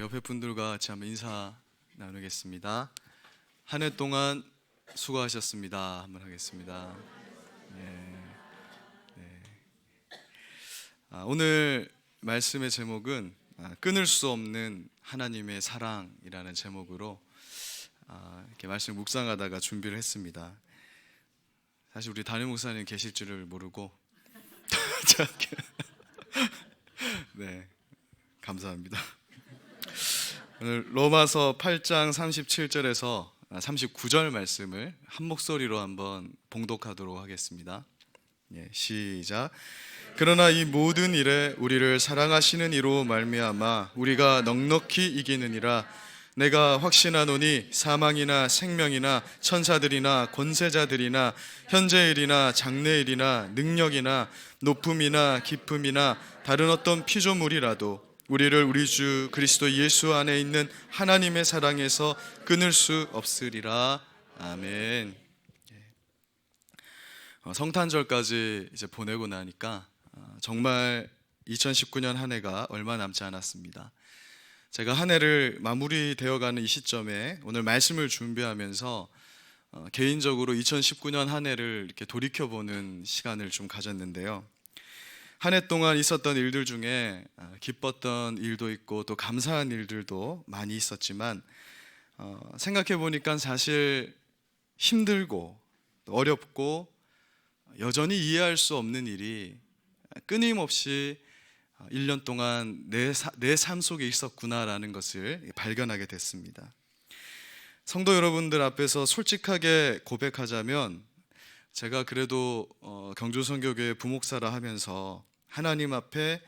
옆에 분들과 같이 한번 인사 나누겠습니다. 한 해 동안 수고하셨습니다. 한번 하겠습니다. 네. 오늘 말씀의 제목은 끊을 수 없는 하나님의 사랑이라는 제목으로 이렇게 말씀 묵상하다가 준비를 했습니다. 사실 우리 담임 목사님 계실 줄을 모르고 네, 감사합니다. 오늘 로마서 8장 37절에서 39절 말씀을 한 목소리로 한번 봉독하도록 하겠습니다. 시작. 그러나 이 모든 일에 우리를 사랑하시는 이로 말미암아 우리가 넉넉히 이기느니라. 내가 확신하노니 사망이나 생명이나 천사들이나 권세자들이나 현재일이나 장래일이나 능력이나 높음이나 깊음이나 다른 어떤 피조물이라도 우리를 우리 주 그리스도 예수 안에 있는 하나님의 사랑에서 끊을 수 없으리라. 아멘. 성탄절까지 이제 보내고 나니까 정말 2019년 한 해가 얼마 남지 않았습니다. 제가 한 해를 마무리되어가는 이 시점에 오늘 말씀을 준비하면서 개인적으로 2019년 한 해를 이렇게 돌이켜보는 시간을 좀 가졌는데요. 한 해 동안 있었던 일들 중에 기뻤던 일도 있고 또 감사한 일들도 많이 있었지만 생각해 보니까 사실 힘들고 어렵고 여전히 이해할 수 없는 일이 끊임없이 1년 동안 내 삶 속에 있었구나라는 것을 발견하게 됐습니다. 성도 여러분들 앞에서 솔직하게 고백하자면 제가 그래도 경주선교교회 부목사라 하면서 하나님 앞에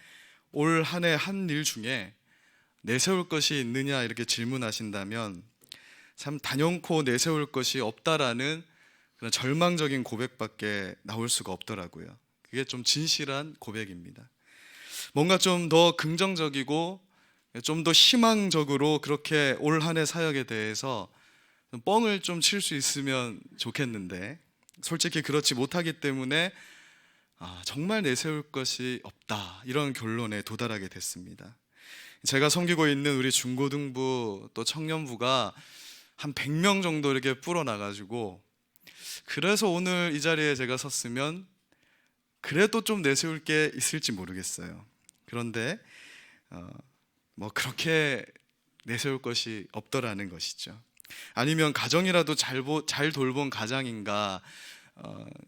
올 한 해 한 일 중에 내세울 것이 있느냐 이렇게 질문하신다면 참 단연코 내세울 것이 없다라는 그런 절망적인 고백밖에 나올 수가 없더라고요. 그게 좀 진실한 고백입니다. 뭔가 좀 더 긍정적이고 좀 더 희망적으로 그렇게 올 한 해 사역에 대해서 뻥을 좀 칠 수 있으면 좋겠는데 솔직히 그렇지 못하기 때문에 정말 내세울 것이 없다 이런 결론에 도달하게 됐습니다. 제가 섬기고 있는 우리 중고등부 또 청년부가 한 100명 정도 이렇게 불어나가지고 그래서 오늘 이 자리에 제가 섰으면 그래도 좀 내세울 게 있을지 모르겠어요. 그런데 뭐 그렇게 내세울 것이 없더라는 것이죠. 아니면 가정이라도 잘 돌본 가장인가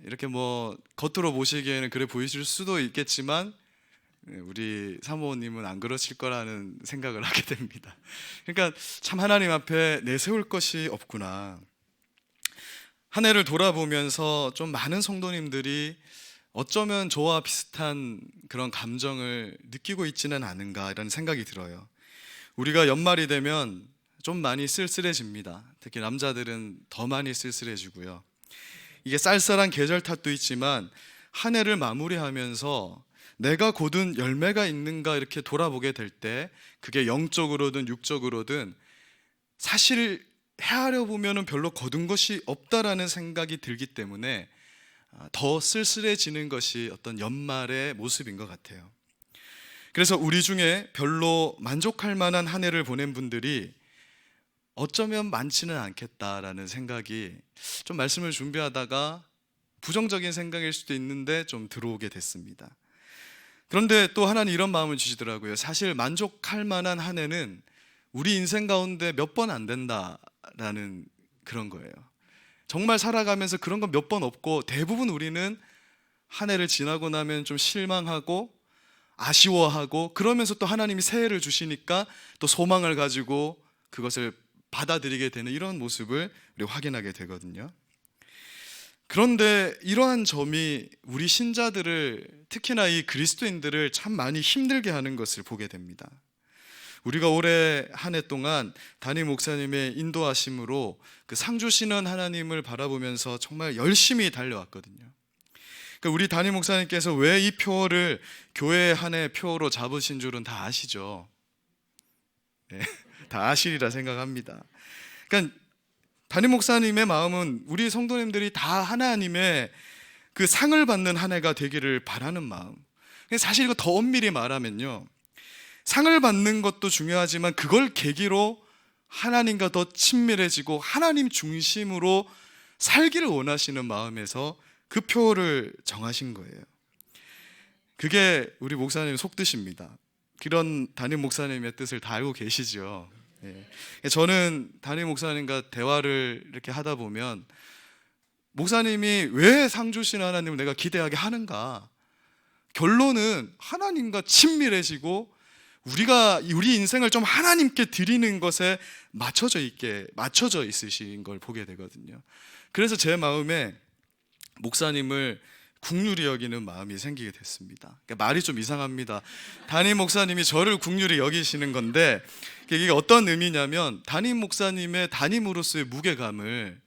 이렇게 뭐 겉으로 보시기에는 그래 보이실 수도 있겠지만 우리 사모님은 안 그러실 거라는 생각을 하게 됩니다. 그러니까 참 하나님 앞에 내세울 것이 없구나. 한 해를 돌아보면서 좀 많은 성도님들이 어쩌면 저와 비슷한 그런 감정을 느끼고 있지는 않은가 이런 생각이 들어요. 우리가 연말이 되면 좀 많이 쓸쓸해집니다. 특히 남자들은 더 많이 쓸쓸해지고요. 이게 쌀쌀한 계절 탓도 있지만 한 해를 마무리하면서 내가 거둔 열매가 있는가 이렇게 돌아보게 될 때 그게 영적으로든 육적으로든 사실 헤아려 보면은 별로 거둔 것이 없다라는 생각이 들기 때문에 더 쓸쓸해지는 것이 어떤 연말의 모습인 것 같아요. 그래서 우리 중에 별로 만족할 만한 한 해를 보낸 분들이 어쩌면 많지는 않겠다라는 생각이 좀 말씀을 준비하다가 부정적인 생각일 수도 있는데 좀 들어오게 됐습니다. 그런데 또 하나는 이런 마음을 주시더라고요. 사실 만족할 만한 한 해는 우리 인생 가운데 몇 번 안 된다라는 그런 거예요. 정말 살아가면서 그런 건 몇 번 없고 대부분 우리는 한 해를 지나고 나면 좀 실망하고 아쉬워하고 그러면서 또 하나님이 새해를 주시니까 또 소망을 가지고 그것을 받아들이게 되는 이런 모습을 우리 확인하게 되거든요. 그런데 이러한 점이 우리 신자들을 특히나 이 그리스도인들을 참 많이 힘들게 하는 것을 보게 됩니다. 우리가 올해 한 해 동안 담임 목사님의 인도하심으로 그 상 주시는 하나님을 바라보면서 정말 열심히 달려왔거든요. 그러니까 우리 담임 목사님께서 왜 이 표어를 교회 한 해 표어로 잡으신 줄은 다 아시죠? 네, 다 아시리라 생각합니다. 그러니까 담임 목사님의 마음은 우리 성도님들이 다 하나님의 그 상을 받는 한 해가 되기를 바라는 마음. 사실 이거 더 엄밀히 말하면요, 상을 받는 것도 중요하지만 그걸 계기로 하나님과 더 친밀해지고 하나님 중심으로 살기를 원하시는 마음에서 그 표를 정하신 거예요. 그게 우리 목사님 속뜻입니다. 그런 담임 목사님의 뜻을 다 알고 계시죠. 예. 저는 담임 목사님과 대화를 이렇게 하다 보면 목사님이 왜 상 주신 하나님을 내가 기대하게 하는가? 결론은 하나님과 친밀해지고 우리 인생을 좀 하나님께 드리는 것에 맞춰져 있으신 걸 보게 되거든요. 그래서 제 마음에 목사님을 국률이 여기는 마음이 생기게 됐습니다. 그러니까 말이 좀 이상합니다. 담임 목사님이 저를 국률이 여기시는 건데 이게 어떤 의미냐면 담임 목사님의 담임으로서의 무게감을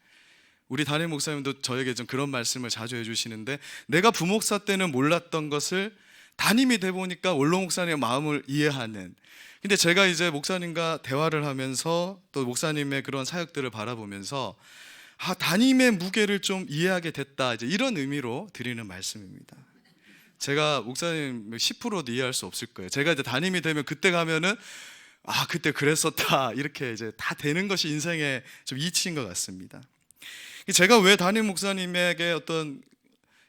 우리 담임 목사님도 저에게 좀 그런 말씀을 자주 해주시는데 내가 부목사 때는 몰랐던 것을 담임이 돼 보니까 원로 목사님의 마음을 이해하는. 근데 제가 이제 목사님과 대화를 하면서 또 목사님의 그런 사역들을 바라보면서 담임의 무게를 좀 이해하게 됐다, 이제 이런 의미로 드리는 말씀입니다. 제가 목사님 10%도 이해할 수 없을 거예요. 제가 이제 담임이 되면 그때 가면은 그때 그랬었다, 이렇게 이제 다 되는 것이 인생의 좀 이치인 것 같습니다. 제가 왜 담임 목사님에게 어떤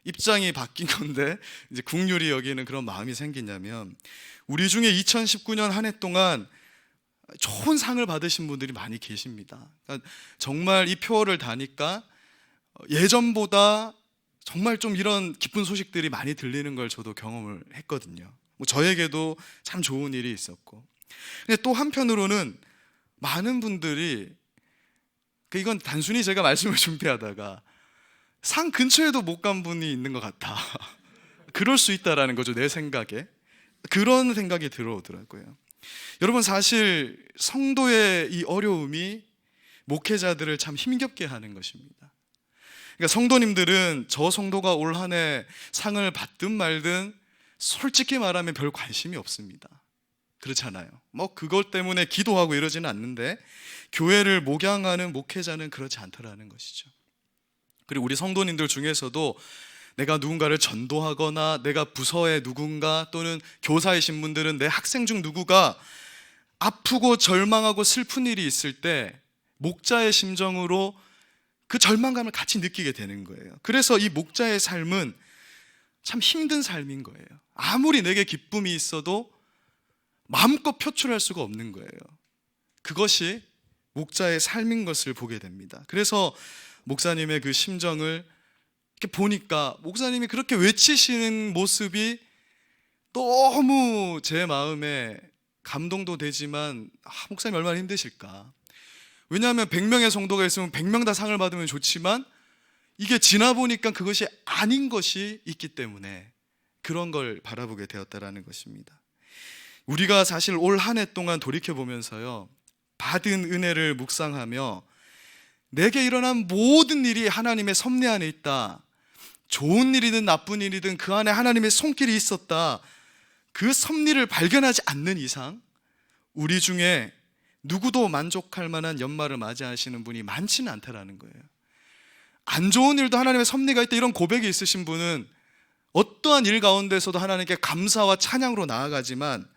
입장이 바뀐 건데 이제 국률이 여기는 그런 마음이 생기냐면 우리 중에 2019년 한 해 동안 좋은 상을 받으신 분들이 많이 계십니다. 그러니까 정말 이 표어를 다니까 예전보다 정말 좀 이런 기쁜 소식들이 많이 들리는 걸 저도 경험을 했거든요. 저에게도 참 좋은 일이 있었고, 근데 또 한편으로는 많은 분들이 이건 단순히 제가 말씀을 준비하다가 상 근처에도 못 간 분이 있는 것 같아. 그럴 수 있다라는 거죠, 내 생각에. 그런 생각이 들어오더라고요. 여러분, 사실 성도의 이 어려움이 목회자들을 참 힘겹게 하는 것입니다. 그러니까 성도님들은 저 성도가 올 한 해 상을 받든 말든 솔직히 말하면 별 관심이 없습니다. 그렇잖아요. 그것 때문에 기도하고 이러지는 않는데 교회를 목양하는 목회자는 그렇지 않더라는 것이죠. 그리고 우리 성도님들 중에서도 내가 누군가를 전도하거나 내가 부서의 누군가 또는 교사이신 분들은 내 학생 중 누구가 아프고 절망하고 슬픈 일이 있을 때 목자의 심정으로 그 절망감을 같이 느끼게 되는 거예요. 그래서 이 목자의 삶은 참 힘든 삶인 거예요. 아무리 내게 기쁨이 있어도 마음껏 표출할 수가 없는 거예요. 그것이 목자의 삶인 것을 보게 됩니다. 그래서 목사님의 그 심정을 이렇게 보니까 목사님이 그렇게 외치시는 모습이 너무 제 마음에 감동도 되지만 목사님 얼마나 힘드실까. 왜냐하면 100명의 성도가 있으면 100명 다 상을 받으면 좋지만 이게 지나 보니까 그것이 아닌 것이 있기 때문에 그런 걸 바라보게 되었다라는 것입니다. 우리가 사실 올 한 해 동안 돌이켜보면서요, 받은 은혜를 묵상하며 내게 일어난 모든 일이 하나님의 섭리 안에 있다, 좋은 일이든 나쁜 일이든 그 안에 하나님의 손길이 있었다, 그 섭리를 발견하지 않는 이상 우리 중에 누구도 만족할 만한 연말을 맞이하시는 분이 많지는 않다라는 거예요. 안 좋은 일도 하나님의 섭리가 있다, 이런 고백이 있으신 분은 어떠한 일 가운데서도 하나님께 감사와 찬양으로 나아가지만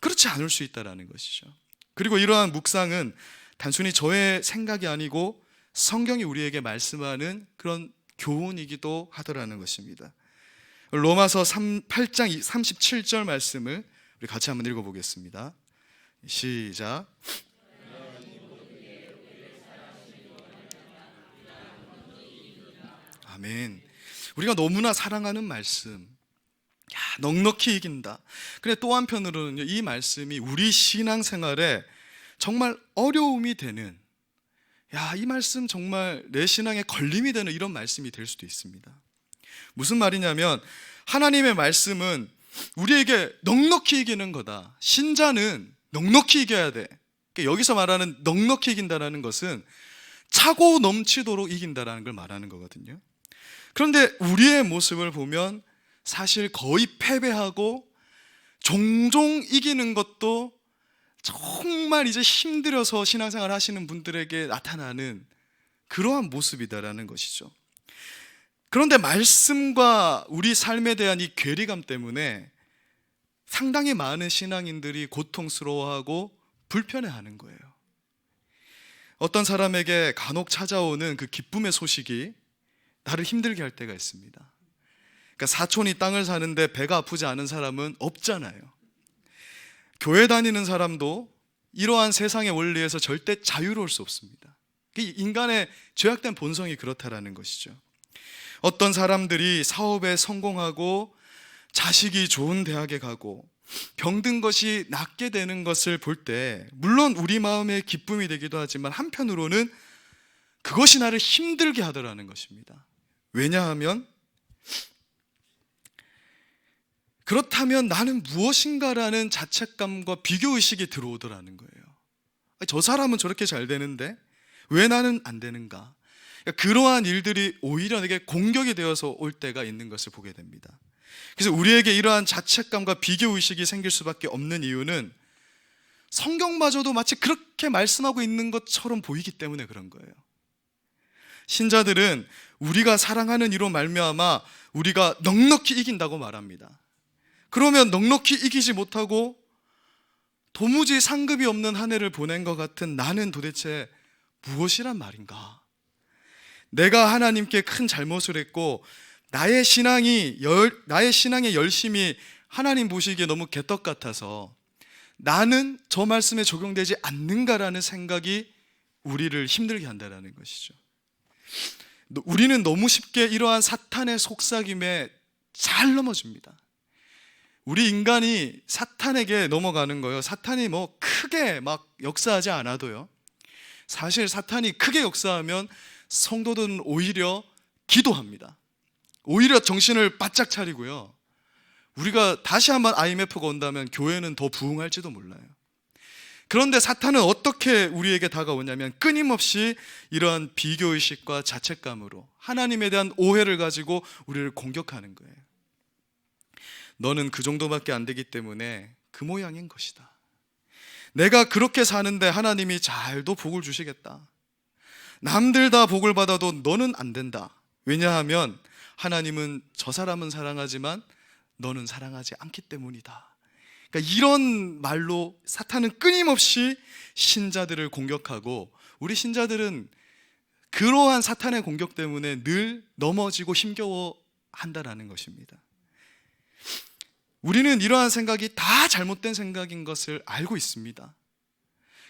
그렇지 않을 수 있다라는 것이죠. 그리고 이러한 묵상은 단순히 저의 생각이 아니고 성경이 우리에게 말씀하는 그런 교훈이기도 하더라는 것입니다. 로마서 8장 37절 말씀을 우리 같이 한번 읽어보겠습니다. 시작. 아멘. 우리가 너무나 사랑하는 말씀, 넉넉히 이긴다. 근데 또 한편으로는요, 이 말씀이 우리 신앙생활에 정말 어려움이 되는, 이 말씀 정말 내 신앙에 걸림이 되는 이런 말씀이 될 수도 있습니다. 무슨 말이냐면 하나님의 말씀은 우리에게 넉넉히 이기는 거다. 신자는 넉넉히 이겨야 돼. 그러니까 여기서 말하는 넉넉히 이긴다는 것은 차고 넘치도록 이긴다는 걸 말하는 거거든요. 그런데 우리의 모습을 보면 사실 거의 패배하고 종종 이기는 것도 정말 이제 힘들어서 신앙생활 하시는 분들에게 나타나는 그러한 모습이다라는 것이죠. 그런데 말씀과 우리 삶에 대한 이 괴리감 때문에 상당히 많은 신앙인들이 고통스러워하고 불편해하는 거예요. 어떤 사람에게 간혹 찾아오는 그 기쁨의 소식이 나를 힘들게 할 때가 있습니다. 그러니까 사촌이 땅을 사는데 배가 아프지 않은 사람은 없잖아요. 교회 다니는 사람도 이러한 세상의 원리에서 절대 자유로울 수 없습니다. 인간의 죄악된 본성이 그렇다라는 것이죠. 어떤 사람들이 사업에 성공하고 자식이 좋은 대학에 가고 병든 것이 낫게 되는 것을 볼 때 물론 우리 마음에 기쁨이 되기도 하지만 한편으로는 그것이 나를 힘들게 하더라는 것입니다. 왜냐하면 그렇다면 나는 무엇인가라는 자책감과 비교의식이 들어오더라는 거예요. 저 사람은 저렇게 잘 되는데 왜 나는 안 되는가? 그러한 일들이 오히려 내게 공격이 되어서 올 때가 있는 것을 보게 됩니다. 그래서 우리에게 이러한 자책감과 비교의식이 생길 수밖에 없는 이유는 성경마저도 마치 그렇게 말씀하고 있는 것처럼 보이기 때문에 그런 거예요. 신자들은 우리가 사랑하는 이로 말미암아 우리가 넉넉히 이긴다고 말합니다. 그러면 넉넉히 이기지 못하고 도무지 상급이 없는 한 해를 보낸 것 같은 나는 도대체 무엇이란 말인가? 내가 하나님께 큰 잘못을 했고 나의 신앙의 열심이 하나님 보시기에 너무 개떡 같아서 나는 저 말씀에 적용되지 않는가라는 생각이 우리를 힘들게 한다는 것이죠. 우리는 너무 쉽게 이러한 사탄의 속삭임에 잘 넘어집니다. 우리 인간이 사탄에게 넘어가는 거예요. 사탄이 뭐 크게 막 역사하지 않아도요. 사실 사탄이 크게 역사하면 성도들은 오히려 기도합니다. 오히려 정신을 바짝 차리고요. 우리가 다시 한번 IMF가 온다면 교회는 더 부흥할지도 몰라요. 그런데 사탄은 어떻게 우리에게 다가오냐면 끊임없이 이러한 비교의식과 자책감으로 하나님에 대한 오해를 가지고 우리를 공격하는 거예요. 너는 그 정도밖에 안 되기 때문에 그 모양인 것이다. 내가 그렇게 사는데 하나님이 잘도 복을 주시겠다. 남들 다 복을 받아도 너는 안 된다. 왜냐하면 하나님은 저 사람은 사랑하지만 너는 사랑하지 않기 때문이다. 그러니까 이런 말로 사탄은 끊임없이 신자들을 공격하고 우리 신자들은 그러한 사탄의 공격 때문에 늘 넘어지고 힘겨워 한다는 것입니다. 우리는 이러한 생각이 다 잘못된 생각인 것을 알고 있습니다.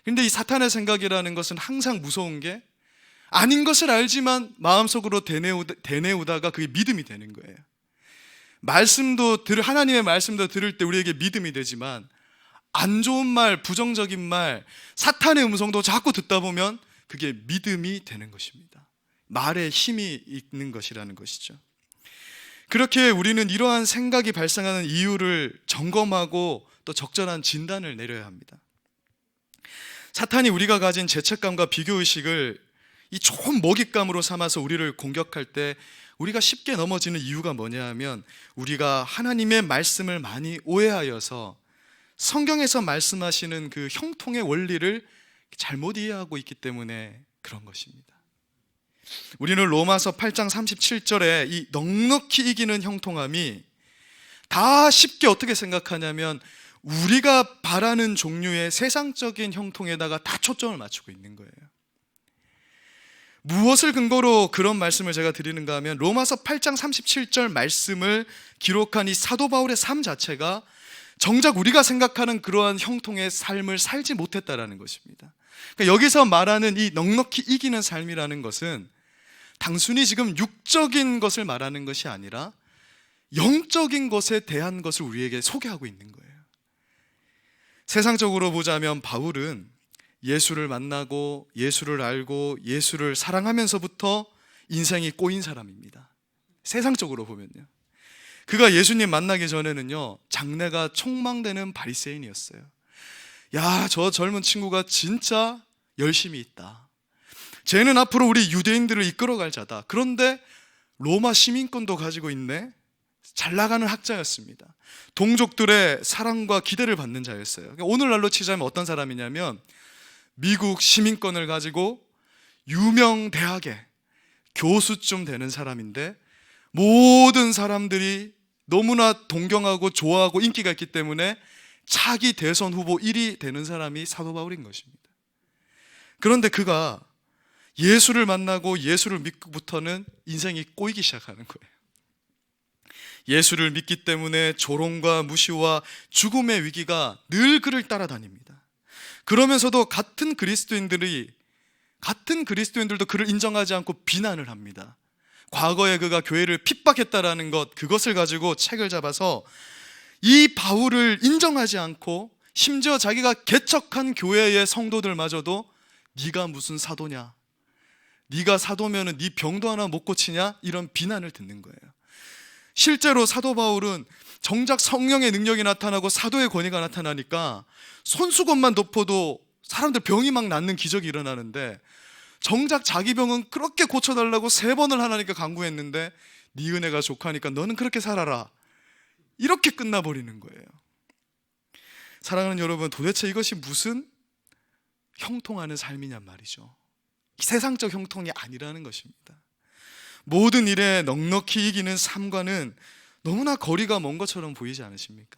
그런데 이 사탄의 생각이라는 것은 항상 무서운 게 아닌 것을 알지만 마음속으로 되뇌우다가 그게 믿음이 되는 거예요. 하나님의 말씀도 들을 때 우리에게 믿음이 되지만 안 좋은 말, 부정적인 말, 사탄의 음성도 자꾸 듣다 보면 그게 믿음이 되는 것입니다. 말에 힘이 있는 것이라는 것이죠. 그렇게 우리는 이러한 생각이 발생하는 이유를 점검하고 또 적절한 진단을 내려야 합니다. 사탄이 우리가 가진 죄책감과 비교의식을 이 좋은 먹잇감으로 삼아서 우리를 공격할 때 우리가 쉽게 넘어지는 이유가 뭐냐 하면 우리가 하나님의 말씀을 많이 오해하여서 성경에서 말씀하시는 그 형통의 원리를 잘못 이해하고 있기 때문에 그런 것입니다. 우리는 로마서 8장 37절에 이 넉넉히 이기는 형통함이 다 쉽게 어떻게 생각하냐면 우리가 바라는 종류의 세상적인 형통에다가 다 초점을 맞추고 있는 거예요. 무엇을 근거로 그런 말씀을 제가 드리는가 하면 로마서 8장 37절 말씀을 기록한 이 사도 바울의 삶 자체가 정작 우리가 생각하는 그러한 형통의 삶을 살지 못했다라는 것입니다. 그러니까 여기서 말하는 이 넉넉히 이기는 삶이라는 것은 단순히 지금 육적인 것을 말하는 것이 아니라 영적인 것에 대한 것을 우리에게 소개하고 있는 거예요. 세상적으로 보자면 바울은 예수를 만나고 예수를 알고 예수를 사랑하면서부터 인생이 꼬인 사람입니다. 세상적으로 보면요. 그가 예수님 만나기 전에는요, 장래가 촉망되는 바리새인이었어요. 야, 저 젊은 친구가 진짜 열심히 있다. 쟤는 앞으로 우리 유대인들을 이끌어갈 자다. 그런데 로마 시민권도 가지고 있네. 잘 나가는 학자였습니다. 동족들의 사랑과 기대를 받는 자였어요. 오늘날로 치자면 어떤 사람이냐면 미국 시민권을 가지고 유명 대학의 교수쯤 되는 사람인데 모든 사람들이 너무나 동경하고 좋아하고 인기가 있기 때문에 차기 대선 후보 1위 되는 사람이 사도 바울인 것입니다. 그런데 그가 예수를 만나고 예수를 믿고부터는 인생이 꼬이기 시작하는 거예요. 예수를 믿기 때문에 조롱과 무시와 죽음의 위기가 늘 그를 따라다닙니다. 그러면서도 같은 그리스도인들도 그를 인정하지 않고 비난을 합니다. 과거에 그가 교회를 핍박했다라는 그것을 가지고 책을 잡아서 이 바울을 인정하지 않고 심지어 자기가 개척한 교회의 성도들마저도 네가 무슨 사도냐, 네가 사도면은 네 병도 하나 못 고치냐, 이런 비난을 듣는 거예요. 실제로 사도 바울은 정작 성령의 능력이 나타나고 사도의 권위가 나타나니까 손수건만 덮어도 사람들 병이 막 낫는 기적이 일어나는데, 정작 자기 병은 그렇게 고쳐달라고 3번을 하나님께 간구했는데 네 은혜가 족하니까 너는 그렇게 살아라, 이렇게 끝나버리는 거예요. 사랑하는 여러분, 도대체 이것이 무슨 형통하는 삶이냔 말이죠. 세상적 형통이 아니라는 것입니다. 모든 일에 넉넉히 이기는 삶과는 너무나 거리가 먼 것처럼 보이지 않으십니까?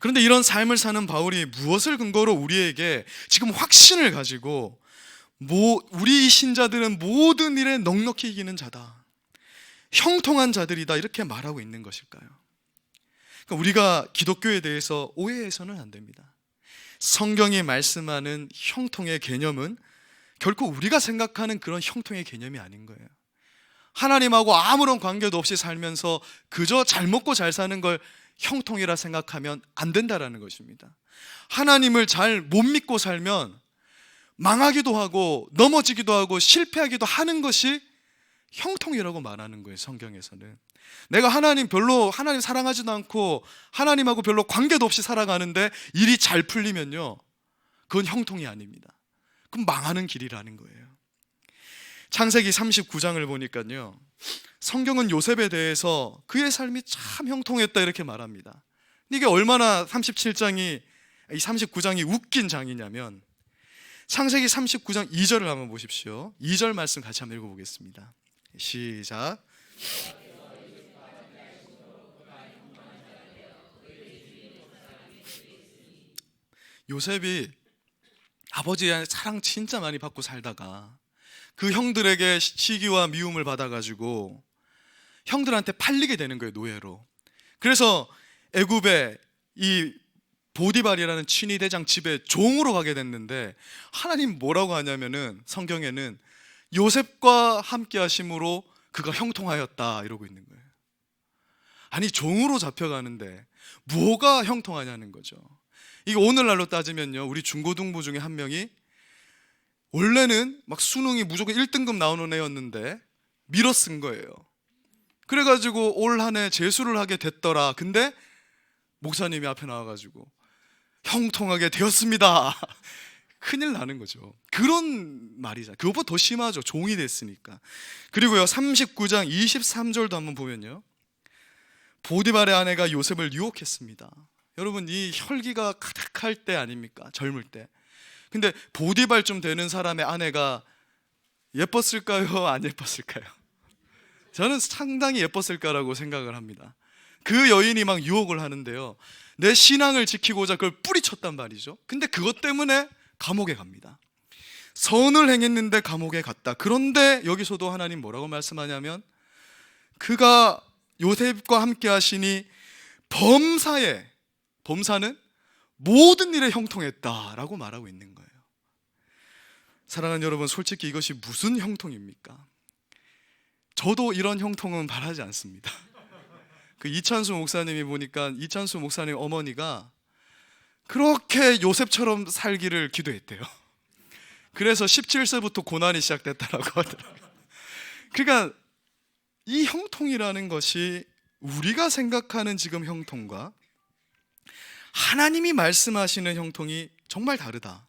그런데 이런 삶을 사는 바울이 무엇을 근거로 우리에게 지금 확신을 가지고 우리 신자들은 모든 일에 넉넉히 이기는 자다, 형통한 자들이다, 이렇게 말하고 있는 것일까요? 그러니까 우리가 기독교에 대해서 오해해서는 안 됩니다. 성경이 말씀하는 형통의 개념은 결코 우리가 생각하는 그런 형통의 개념이 아닌 거예요. 하나님하고 아무런 관계도 없이 살면서 그저 잘 먹고 잘 사는 걸 형통이라 생각하면 안 된다라는 것입니다. 하나님을 잘 못 믿고 살면 망하기도 하고 넘어지기도 하고 실패하기도 하는 것이 형통이라고 말하는 거예요. 성경에서는 내가 하나님 사랑하지도 않고 하나님하고 별로 관계도 없이 살아가는데 일이 잘 풀리면요, 그건 형통이 아닙니다. 그럼 망하는 길이라는 거예요. 창세기 39장을 보니까요, 성경은 요셉에 대해서 그의 삶이 참 형통했다 이렇게 말합니다. 이게 얼마나 39장이 웃긴 장이냐면, 창세기 39장 2절을 한번 보십시오. 2절 말씀 같이 한번 읽어보겠습니다. 시작. 요셉이 아버지의 사랑 진짜 많이 받고 살다가 그 형들에게 시기와 미움을 받아가지고 형들한테 팔리게 되는 거예요, 노예로. 그래서 애굽에 이 보디발이라는 친위 대장 집에 종으로 가게 됐는데, 하나님 뭐라고 하냐면은 성경에는 요셉과 함께 하심으로 그가 형통하였다 이러고 있는 거예요. 아니, 종으로 잡혀가는데 뭐가 형통하냐는 거죠. 이게 오늘날로 따지면요, 우리 중고등부 중에 한 명이 원래는 막 수능이 무조건 1등급 나오는 애였는데 밀어 쓴 거예요. 그래가지고 올 한 해 재수를 하게 됐더라. 근데 목사님이 앞에 나와가지고 형통하게 되었습니다. 큰일 나는 거죠. 그런 말이잖아요. 그것보다 더 심하죠. 종이 됐으니까. 그리고요, 39장 23절도 한번 보면요, 보디발의 아내가 요셉을 유혹했습니다. 여러분, 이 혈기가 가득할 때 아닙니까? 젊을 때. 근데 보디발쯤 되는 사람의 아내가 예뻤을까요? 안 예뻤을까요? 저는 상당히 예뻤을 거라고 생각을 합니다. 그 여인이 막 유혹을 하는데요, 내 신앙을 지키고자 그걸 뿌리쳤단 말이죠. 근데 그것 때문에 감옥에 갑니다. 선을 행했는데 감옥에 갔다. 그런데 여기서도 하나님 뭐라고 말씀하냐면, 그가 요셉과 함께 하시니 범사는 모든 일에 형통했다라고 말하고 있는 거예요. 사랑하는 여러분, 솔직히 이것이 무슨 형통입니까? 저도 이런 형통은 바라지 않습니다. 그 이찬수 목사님이 보니까 이찬수 목사님 어머니가 그렇게 요셉처럼 살기를 기도했대요. 그래서 17세부터 고난이 시작됐다라고 하더라고요. 그러니까 이 형통이라는 것이 우리가 생각하는 지금 형통과 하나님이 말씀하시는 형통이 정말 다르다.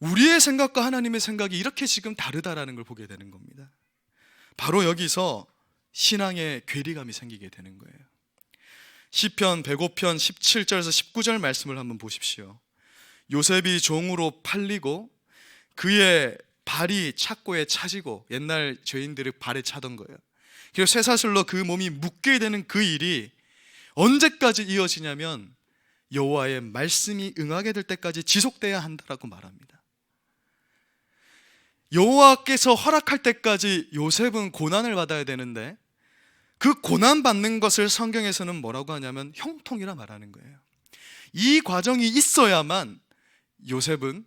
우리의 생각과 하나님의 생각이 이렇게 지금 다르다라는 걸 보게 되는 겁니다. 바로 여기서 신앙의 괴리감이 생기게 되는 거예요. 시편 105편 17절에서 19절 말씀을 한번 보십시오. 요셉이 종으로 팔리고 그의 발이 착고에 차지고, 옛날 죄인들의 발에 차던 거예요. 그리고 쇠사슬로 그 몸이 묶게 되는 그 일이 언제까지 이어지냐면 여호와의 말씀이 응하게 될 때까지 지속돼야 한다라고 말합니다. 여호와께서 허락할 때까지 요셉은 고난을 받아야 되는데 그 고난 받는 것을 성경에서는 뭐라고 하냐면 형통이라 말하는 거예요. 이 과정이 있어야만 요셉은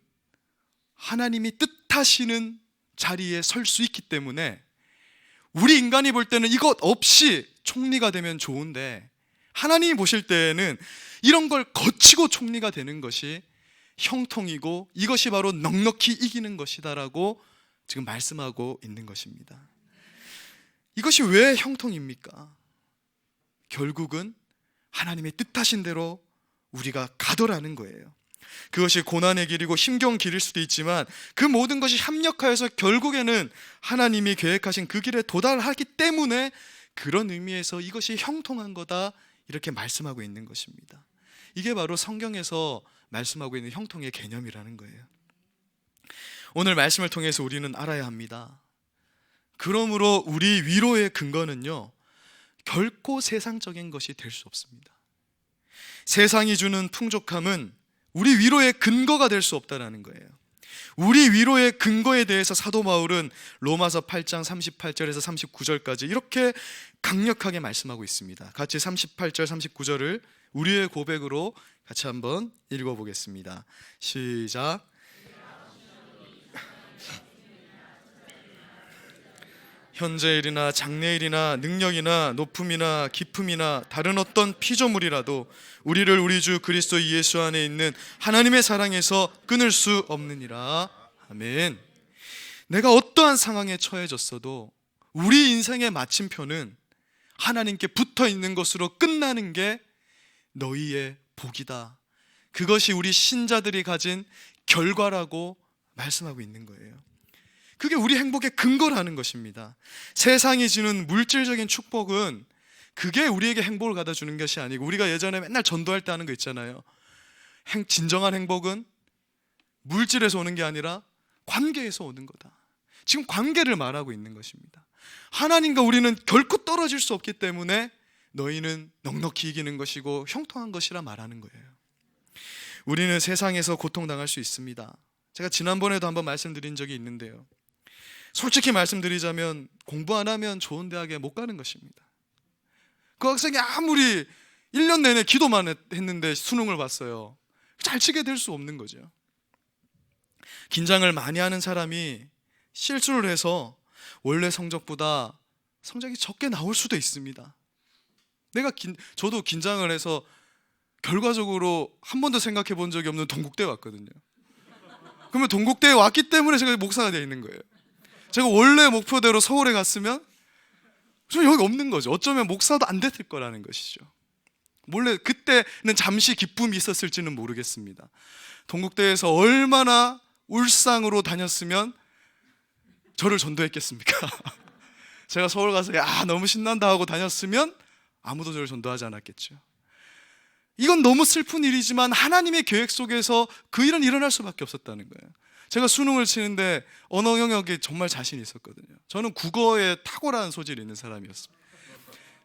하나님이 뜻하시는 자리에 설 수 있기 때문에 우리 인간이 볼 때는 이것 없이 총리가 되면 좋은데 하나님이 보실 때에는 이런 걸 거치고 총리가 되는 것이 형통이고 이것이 바로 넉넉히 이기는 것이다라고 지금 말씀하고 있는 것입니다. 이것이 왜 형통입니까? 결국은 하나님의 뜻하신 대로 우리가 가더라는 거예요. 그것이 고난의 길이고 힘겨운 길일 수도 있지만 그 모든 것이 합력하여서 결국에는 하나님이 계획하신 그 길에 도달하기 때문에 그런 의미에서 이것이 형통한 거다 이렇게 말씀하고 있는 것입니다. 이게 바로 성경에서 말씀하고 있는 형통의 개념이라는 거예요. 오늘 말씀을 통해서 우리는 알아야 합니다. 그러므로 우리 위로의 근거는요, 결코 세상적인 것이 될 수 없습니다. 세상이 주는 풍족함은 우리 위로의 근거가 될 수 없다는 거예요. 우리 위로의 근거에 대해서 사도 바울은 로마서 8장 38절에서 39절까지 이렇게 강력하게 말씀하고 있습니다. 같이 38절 39절을 우리의 고백으로 같이 한번 읽어보겠습니다. 시작. 현재일이나 장래일이나 능력이나 높음이나 깊음이나 다른 어떤 피조물이라도 우리를 우리 주 그리스도 예수 안에 있는 하나님의 사랑에서 끊을 수 없느니라. 아멘. 내가 어떠한 상황에 처해졌어도 우리 인생의 마침표는 하나님께 붙어 있는 것으로 끝나는 게 너희의 복이다. 그것이 우리 신자들이 가진 결과라고 말씀하고 있는 거예요. 그게 우리 행복의 근거라는 것입니다. 세상이 주는 물질적인 축복은 그게 우리에게 행복을 가다 주는 것이 아니고, 우리가 예전에 맨날 전도할 때 하는 거 있잖아요. 진정한 행복은 물질에서 오는 게 아니라 관계에서 오는 거다. 지금 관계를 말하고 있는 것입니다. 하나님과 우리는 결코 떨어질 수 없기 때문에 너희는 넉넉히 이기는 것이고 형통한 것이라 말하는 거예요. 우리는 세상에서 고통당할 수 있습니다. 제가 지난번에도 한번 말씀드린 적이 있는데요, 솔직히 말씀드리자면 공부 안 하면 좋은 대학에 못 가는 것입니다. 그 학생이 아무리 1년 내내 기도만 했는데 수능을 봤어요. 잘 치게 될 수 없는 거죠. 긴장을 많이 하는 사람이 실수를 해서 원래 성적보다 성적이 적게 나올 수도 있습니다. 저도 긴장을 해서 결과적으로 한 번도 생각해 본 적이 없는 동국대에 왔거든요. 그러면 동국대에 왔기 때문에 제가 목사가 되어 있는 거예요. 제가 원래 목표대로 서울에 갔으면 저 여기 없는 거죠. 어쩌면 목사도 안 됐을 거라는 것이죠. 몰래 그때는 잠시 기쁨이 있었을지는 모르겠습니다. 동국대에서 얼마나 울상으로 다녔으면 저를 전도했겠습니까? 제가 서울 가서 너무 신난다 하고 다녔으면 아무도 저를 전도하지 않았겠죠. 이건 너무 슬픈 일이지만 하나님의 계획 속에서 그 일은 일어날 수밖에 없었다는 거예요. 제가 수능을 치는데 언어 영역에 정말 자신이 있었거든요. 저는 국어에 탁월한 소질이 있는 사람이었습니다.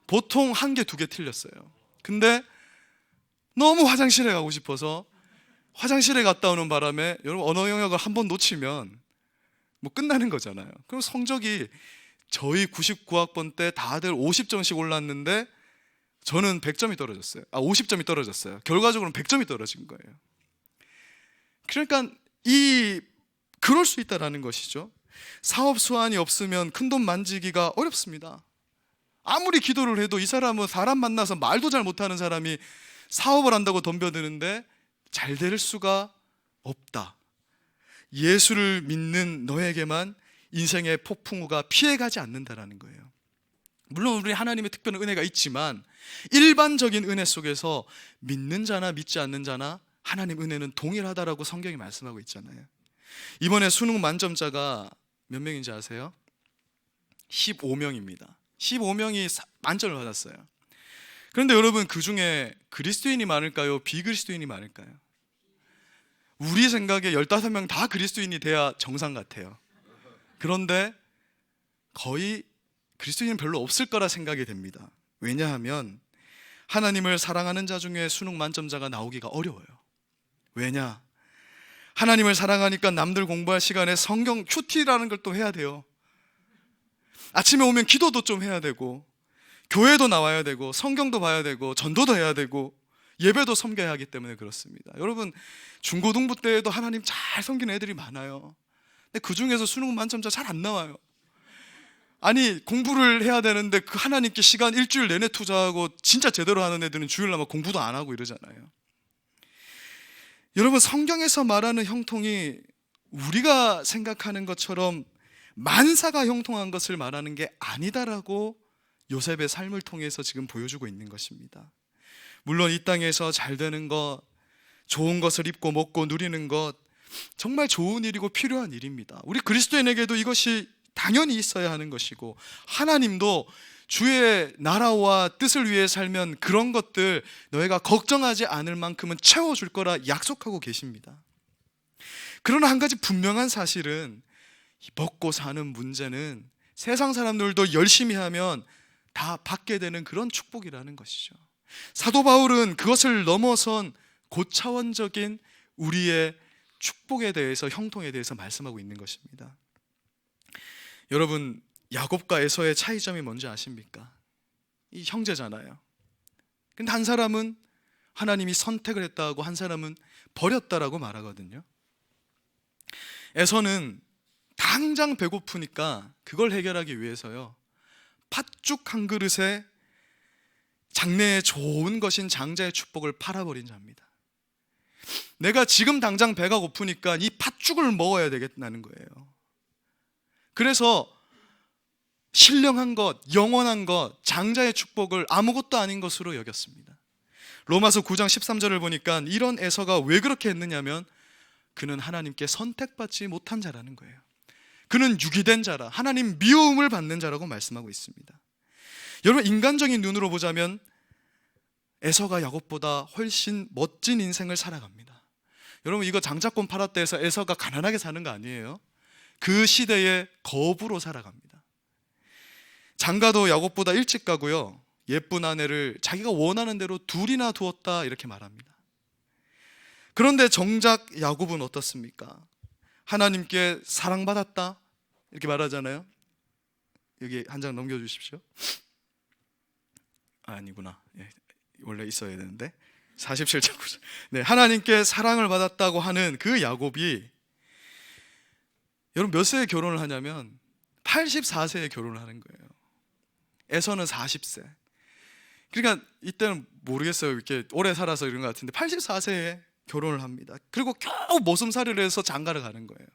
보통 1개, 2개 틀렸어요. 근데 너무 화장실에 가고 싶어서 화장실에 갔다 오는 바람에, 여러분 언어 영역을 한번 놓치면 뭐 끝나는 거잖아요. 그럼 성적이 저희 99학번 때 다들 50점씩 올랐는데 저는 100점이 떨어졌어요. 50점이 떨어졌어요. 결과적으로는 100점이 떨어진 거예요. 그러니까 그럴 수 있다라는 것이죠. 사업 수완이 없으면 큰돈 만지기가 어렵습니다. 아무리 기도를 해도 이 사람은 사람 만나서 말도 잘 못하는 사람이 사업을 한다고 덤벼드는데 잘 될 수가 없다. 예수를 믿는 너에게만 인생의 폭풍우가 피해가지 않는다라는 거예요. 물론 우리 하나님의 특별한 은혜가 있지만 일반적인 은혜 속에서 믿는 자나 믿지 않는 자나 하나님 은혜는 동일하다라고 성경이 말씀하고 있잖아요. 이번에 수능 만점자가 몇 명인지 아세요? 15명입니다. 15명이 만점을 받았어요. 그런데 여러분, 그 중에 그리스도인이 많을까요? 비그리스도인이 많을까요? 우리 생각에 15명 다 그리스도인이 돼야 정상 같아요. 그런데 거의 그리스도인은 별로 없을 거라 생각이 됩니다. 왜냐하면 하나님을 사랑하는 자 중에 수능 만점자가 나오기가 어려워요. 왜냐? 하나님을 사랑하니까 남들 공부할 시간에 성경 큐티라는 걸 또 해야 돼요. 아침에 오면 기도도 좀 해야 되고, 교회도 나와야 되고, 성경도 봐야 되고, 전도도 해야 되고, 예배도 섬겨야 하기 때문에 그렇습니다. 여러분, 중고등부 때에도 하나님 잘 섬기는 애들이 많아요. 근데 그 중에서 수능 만점자 잘 안 나와요. 아니, 공부를 해야 되는데 그 하나님께 시간 일주일 내내 투자하고 진짜 제대로 하는 애들은 주일날 공부도 안 하고 이러잖아요. 여러분, 성경에서 말하는 형통이 우리가 생각하는 것처럼 만사가 형통한 것을 말하는 게 아니다라고 요셉의 삶을 통해서 지금 보여주고 있는 것입니다. 물론 이 땅에서 잘 되는 것, 좋은 것을 입고 먹고 누리는 것, 정말 좋은 일이고 필요한 일입니다. 우리 그리스도인에게도 이것이 당연히 있어야 하는 것이고, 하나님도 주의 나라와 뜻을 위해 살면 그런 것들 너희가 걱정하지 않을 만큼은 채워줄 거라 약속하고 계십니다. 그러나 한 가지 분명한 사실은, 먹고 사는 문제는 세상 사람들도 열심히 하면 다 받게 되는 그런 축복이라는 것이죠. 사도 바울은 그것을 넘어선 고차원적인 우리의 축복에 대해서, 형통에 대해서 말씀하고 있는 것입니다. 여러분, 야곱과 에서의 차이점이 뭔지 아십니까? 이 형제잖아요. 근데 한 사람은 하나님이 선택을 했다고, 한 사람은 버렸다라고 말하거든요. 에서는 당장 배고프니까 그걸 해결하기 위해서요, 팥죽 한 그릇에 장래에 좋은 것인 장자의 축복을 팔아버린 자입니다. 내가 지금 당장 배가 고프니까 이 팥죽을 먹어야 되겠다는 거예요. 그래서 신령한 것, 영원한 것, 장자의 축복을 아무것도 아닌 것으로 여겼습니다. 로마서 9장 13절을 보니까 이런 에서가 왜 그렇게 했느냐면, 그는 하나님께 선택받지 못한 자라는 거예요. 그는 유기된 자라, 하나님 미움을 받는 자라고 말씀하고 있습니다. 여러분, 인간적인 눈으로 보자면 에서가 야곱보다 훨씬 멋진 인생을 살아갑니다. 여러분, 이거 장자권 팔았다 해서 에서가 가난하게 사는 거 아니에요. 그 시대의 거부로 살아갑니다. 장가도 야곱보다 일찍 가고요, 예쁜 아내를 자기가 원하는 대로 둘이나 두었다 이렇게 말합니다. 그런데 정작 야곱은 어떻습니까? 하나님께 사랑받았다 이렇게 말하잖아요. 여기 한 장 넘겨주십시오. 아니구나, 원래 있어야 되는데 47장 9절. 네, 하나님께 사랑을 받았다고 하는 그 야곱이, 여러분 몇 세에 결혼을 하냐면 84세에 결혼을 하는 거예요. 에서는 40세. 그러니까 이때는 모르겠어요, 이렇게 오래 살아서 이런 것 같은데 84세에 결혼을 합니다. 그리고 겨우 머슴살이를 해서 장가를 가는 거예요.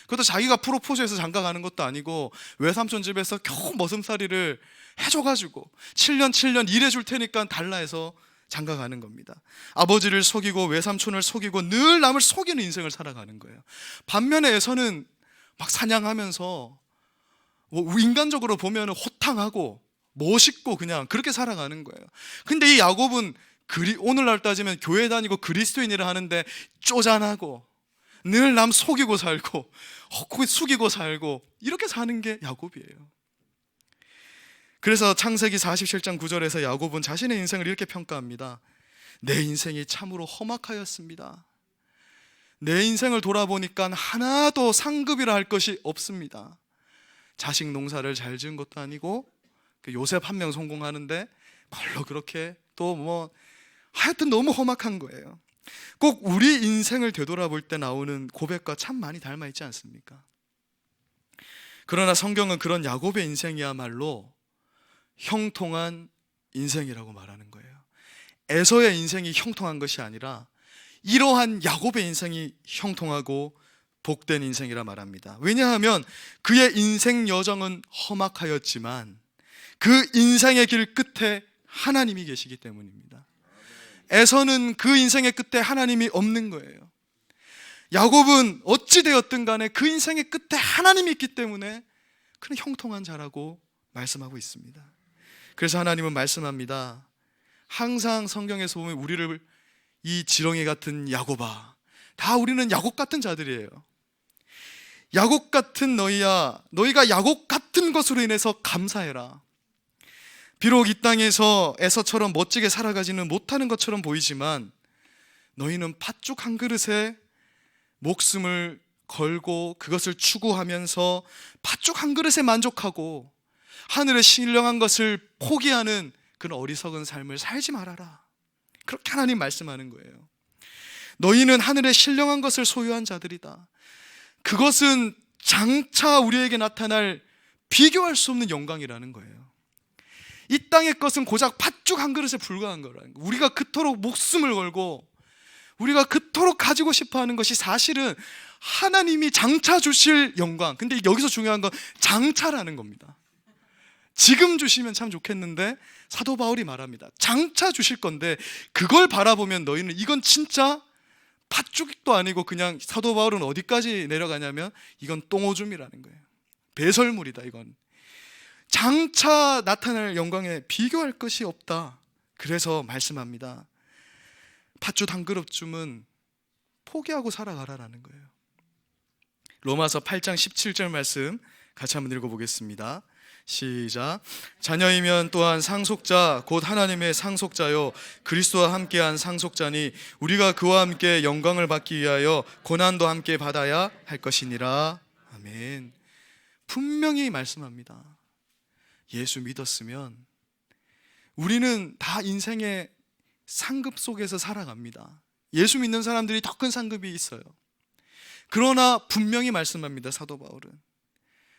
그것도 자기가 프로포즈해서 장가 가는 것도 아니고 외삼촌 집에서 겨우 머슴살이를 해줘가지고 7년 일해줄 테니까 달라 해서 장가 가는 겁니다. 아버지를 속이고 외삼촌을 속이고 늘 남을 속이는 인생을 살아가는 거예요. 반면에 에서는 막 사냥하면서 인간적으로 보면 호탕하고 멋있고 그냥 그렇게 살아가는 거예요. 근데 이 야곱은 오늘날 따지면 교회 다니고 그리스도인이라 하는데 쪼잔하고 늘 남 속이고 살고 숙이고 살고 이렇게 사는 게 야곱이에요. 그래서 창세기 47장 9절에서 야곱은 자신의 인생을 이렇게 평가합니다. 내 인생이 참으로 험악하였습니다. 내 인생을 돌아보니까 하나도 상급이라 할 것이 없습니다. 자식 농사를 잘 지은 것도 아니고 요셉 한 명 성공하는데 별로 그렇게 또 하여튼 너무 험악한 거예요. 꼭 우리 인생을 되돌아볼 때 나오는 고백과 참 많이 닮아 있지 않습니까? 그러나 성경은 그런 야곱의 인생이야말로 형통한 인생이라고 말하는 거예요. 에서의 인생이 형통한 것이 아니라 이러한 야곱의 인생이 형통하고 복된 인생이라 말합니다. 왜냐하면 그의 인생 여정은 험악하였지만 그 인생의 길 끝에 하나님이 계시기 때문입니다. 에서는 그 인생의 끝에 하나님이 없는 거예요. 야곱은 어찌 되었든 간에 그 인생의 끝에 하나님이 있기 때문에 그는 형통한 자라고 말씀하고 있습니다. 그래서 하나님은 말씀합니다. 항상 성경에서 보면 우리를 이 지렁이 같은 야곱아, 다 우리는 야곱 같은 자들이에요. 야곱 같은 너희야, 너희가 야곱 같은 것으로 인해서 감사해라. 비록 이 땅에서 에서처럼 멋지게 살아가지는 못하는 것처럼 보이지만 너희는 팥죽 한 그릇에 목숨을 걸고 그것을 추구하면서 팥죽 한 그릇에 만족하고 하늘의 신령한 것을 포기하는 그런 어리석은 삶을 살지 말아라. 그렇게 하나님 말씀하는 거예요. 너희는 하늘의 신령한 것을 소유한 자들이다. 그것은 장차 우리에게 나타날 비교할 수 없는 영광이라는 거예요. 이 땅의 것은 고작 팥죽 한 그릇에 불과한 거라는 거예요. 우리가 그토록 목숨을 걸고 우리가 그토록 가지고 싶어하는 것이 사실은 하나님이 장차 주실 영광. 근데 여기서 중요한 건 장차라는 겁니다. 지금 주시면 참 좋겠는데 사도 바울이 말합니다. 장차 주실 건데 그걸 바라보면 너희는 이건 진짜 팥죽도 아니고 그냥 사도 바울은 어디까지 내려가냐면 이건 똥오줌이라는 거예요. 배설물이다 이건. 장차 나타날 영광에 비교할 것이 없다. 그래서 말씀합니다. 팥죽 한 그릇쯤은 포기하고 살아가라라는 거예요. 로마서 8장 17절 말씀 같이 한번 읽어보겠습니다. 시작. 자녀이면 또한 상속자 곧 하나님의 상속자요 그리스도와 함께한 상속자니 우리가 그와 함께 영광을 받기 위하여 고난도 함께 받아야 할 것이니라. 아멘. 분명히 말씀합니다. 예수 믿었으면 우리는 다 인생의 상급 속에서 살아갑니다. 예수 믿는 사람들이 더 큰 상급이 있어요. 그러나 분명히 말씀합니다. 사도 바울은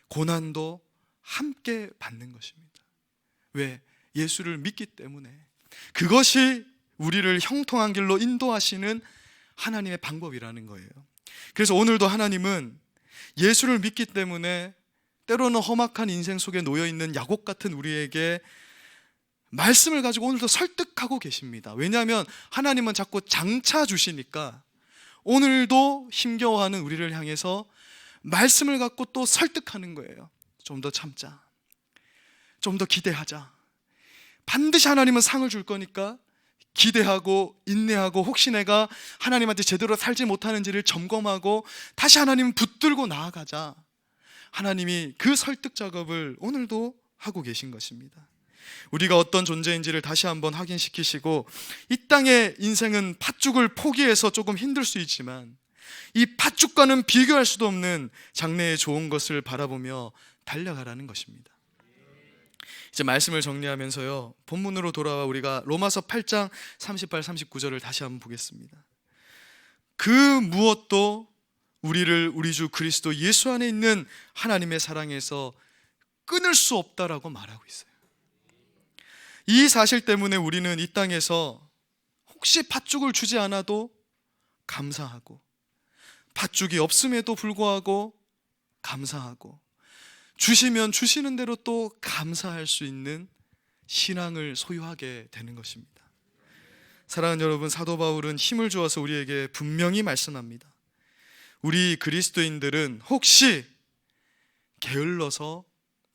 고난도 함께 받는 것입니다. 왜? 예수를 믿기 때문에. 그것이 우리를 형통한 길로 인도하시는 하나님의 방법이라는 거예요. 그래서 오늘도 하나님은 예수를 믿기 때문에 때로는 험악한 인생 속에 놓여있는 야곱 같은 우리에게 말씀을 가지고 오늘도 설득하고 계십니다. 왜냐하면 하나님은 자꾸 장차 주시니까 오늘도 힘겨워하는 우리를 향해서 말씀을 갖고 또 설득하는 거예요. 좀 더 참자. 좀 더 기대하자. 반드시 하나님은 상을 줄 거니까 기대하고 인내하고 혹시 내가 하나님한테 제대로 살지 못하는지를 점검하고 다시 하나님 붙들고 나아가자. 하나님이 그 설득 작업을 오늘도 하고 계신 것입니다. 우리가 어떤 존재인지를 다시 한번 확인시키시고 이 땅의 인생은 팥죽을 포기해서 조금 힘들 수 있지만 이 팥죽과는 비교할 수도 없는 장래의 좋은 것을 바라보며 달려가라는 것입니다. 이제 말씀을 정리하면서요, 본문으로 돌아와 우리가 로마서 8장 38, 39절을 다시 한번 보겠습니다. 그 무엇도 우리를 우리 주 그리스도 예수 안에 있는 하나님의 사랑에서 끊을 수 없다라고 말하고 있어요. 이 사실 때문에 우리는 이 땅에서 혹시 팥죽을 주지 않아도 감사하고 팥죽이 없음에도 불구하고 감사하고 주시면 주시는 대로 또 감사할 수 있는 신앙을 소유하게 되는 것입니다. 사랑하는 여러분, 사도 바울은 힘을 주어서 우리에게 분명히 말씀합니다. 우리 그리스도인들은 혹시 게을러서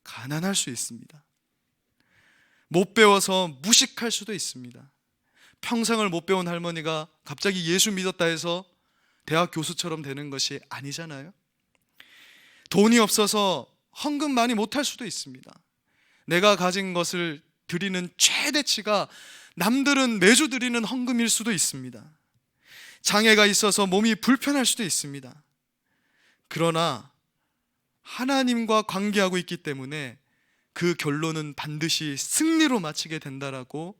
가난할 수 있습니다. 못 배워서 무식할 수도 있습니다. 평생을 못 배운 할머니가 갑자기 예수 믿었다 해서 대학 교수처럼 되는 것이 아니잖아요. 돈이 없어서 헌금 많이 못할 수도 있습니다. 내가 가진 것을 드리는 최대치가 남들은 매주 드리는 헌금일 수도 있습니다. 장애가 있어서 몸이 불편할 수도 있습니다. 그러나 하나님과 관계하고 있기 때문에 그 결론은 반드시 승리로 마치게 된다라고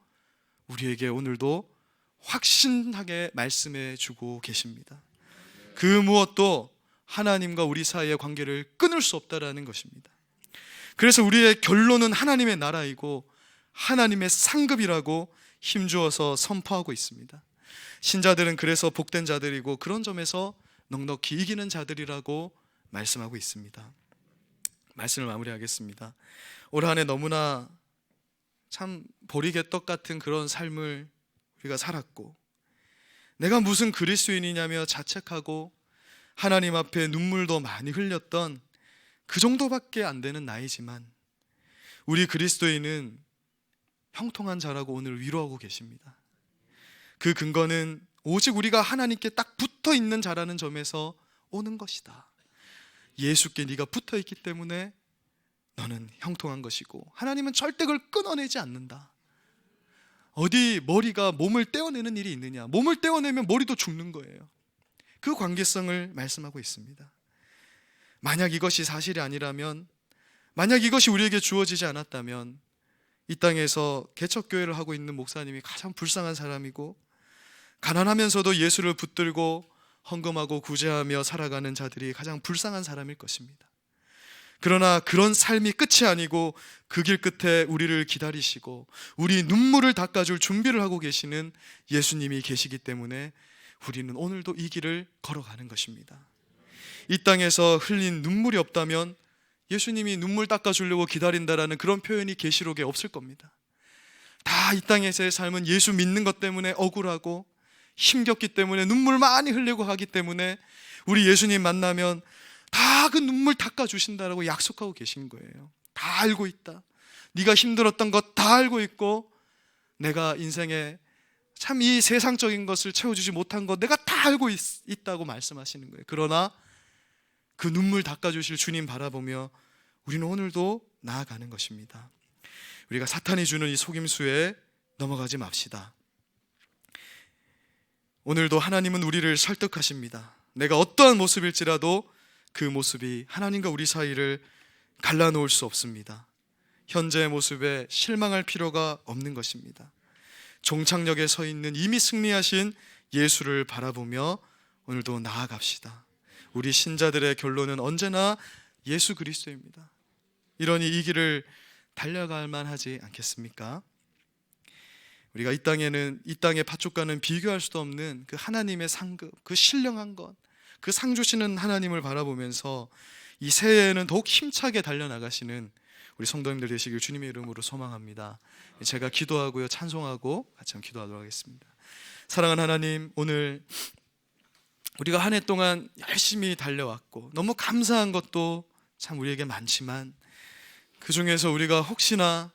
우리에게 오늘도 확신하게 말씀해 주고 계십니다. 그 무엇도 하나님과 우리 사이의 관계를 끊을 수 없다라는 것입니다. 그래서 우리의 결론은 하나님의 나라이고 하나님의 상급이라고 힘주어서 선포하고 있습니다. 신자들은 그래서 복된 자들이고 그런 점에서 넉넉히 이기는 자들이라고 말씀하고 있습니다. 말씀을 마무리하겠습니다. 올 한 해 너무나 참 보리개떡 같은 그런 삶을 우리가 살았고 내가 무슨 그리스도인이냐며 자책하고 하나님 앞에 눈물도 많이 흘렸던 그 정도밖에 안 되는 나이지만 우리 그리스도인은 형통한 자라고 오늘 위로하고 계십니다. 그 근거는 오직 우리가 하나님께 딱 붙어 있는 자라는 점에서 오는 것이다. 예수께 네가 붙어있기 때문에 너는 형통한 것이고, 하나님은 절대 그걸 끊어내지 않는다. 어디 머리가 몸을 떼어내는 일이 있느냐? 몸을 떼어내면 머리도 죽는 거예요. 그 관계성을 말씀하고 있습니다. 만약 이것이 사실이 아니라면, 만약 이것이 우리에게 주어지지 않았다면 이 땅에서 개척교회를 하고 있는 목사님이 가장 불쌍한 사람이고, 가난하면서도 예수를 붙들고 헌금하고 구제하며 살아가는 자들이 가장 불쌍한 사람일 것입니다. 그러나 그런 삶이 끝이 아니고 그 길 끝에 우리를 기다리시고 우리 눈물을 닦아줄 준비를 하고 계시는 예수님이 계시기 때문에 우리는 오늘도 이 길을 걸어가는 것입니다. 이 땅에서 흘린 눈물이 없다면 예수님이 눈물 닦아주려고 기다린다라는 그런 표현이 계시록에 없을 겁니다. 다 이 땅에서의 삶은 예수 믿는 것 때문에 억울하고 힘겹기 때문에 눈물 많이 흘리고 하기 때문에 우리 예수님 만나면 다 그 눈물 닦아주신다라고 약속하고 계신 거예요. 다 알고 있다. 네가 힘들었던 것 다 알고 있고, 내가 인생에 참 이 세상적인 것을 채워주지 못한 것 내가 다 알고 있다고 말씀하시는 거예요. 그러나 그 눈물 닦아주실 주님 바라보며 우리는 오늘도 나아가는 것입니다. 우리가 사탄이 주는 이 속임수에 넘어가지 맙시다. 오늘도 하나님은 우리를 설득하십니다. 내가 어떠한 모습일지라도 그 모습이 하나님과 우리 사이를 갈라놓을 수 없습니다. 현재의 모습에 실망할 필요가 없는 것입니다. 종착역에 서 있는 이미 승리하신 예수를 바라보며 오늘도 나아갑시다. 우리 신자들의 결론은 언제나 예수 그리스도입니다. 이러니 이 길을 달려갈 만하지 않겠습니까? 우리가 이 땅의 팥죽과는 비교할 수도 없는 그 하나님의 상급, 그 신령한 것, 그 상 주시는 하나님을 바라보면서 이 새해에는 더욱 힘차게 달려나가시는 우리 성도님들 되시길 주님의 이름으로 소망합니다. 제가 기도하고요, 찬송하고 같이 한번 기도하도록 하겠습니다. 사랑하는 하나님, 오늘 우리가 한 해 동안 열심히 달려왔고 너무 감사한 것도 참 우리에게 많지만, 그 중에서 우리가 혹시나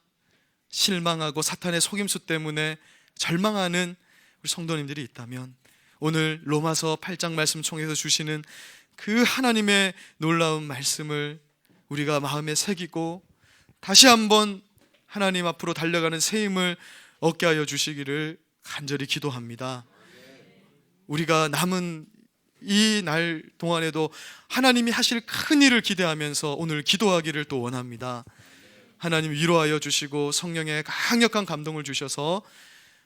실망하고 사탄의 속임수 때문에 절망하는 우리 성도님들이 있다면 오늘 로마서 8장 말씀 통해서 주시는 그 하나님의 놀라운 말씀을 우리가 마음에 새기고 다시 한번 하나님 앞으로 달려가는 새 힘을 얻게 하여 주시기를 간절히 기도합니다. 우리가 남은 이 날 동안에도 하나님이 하실 큰 일을 기대하면서 오늘 기도하기를 또 원합니다. 하나님 위로하여 주시고 성령의 강력한 감동을 주셔서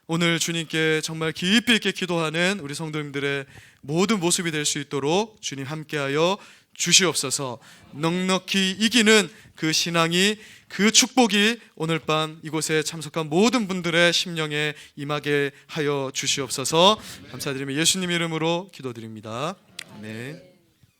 오늘 주님께 정말 깊이 있게 기도하는 우리 성도님들의 모든 모습이 될 수 있도록 주님 함께하여 주시옵소서. 넉넉히 이기는 그 신앙이, 그 축복이 오늘 밤 이곳에 참석한 모든 분들의 심령에 임하게 하여 주시옵소서. 감사드리며 예수님 이름으로 기도드립니다. 아멘.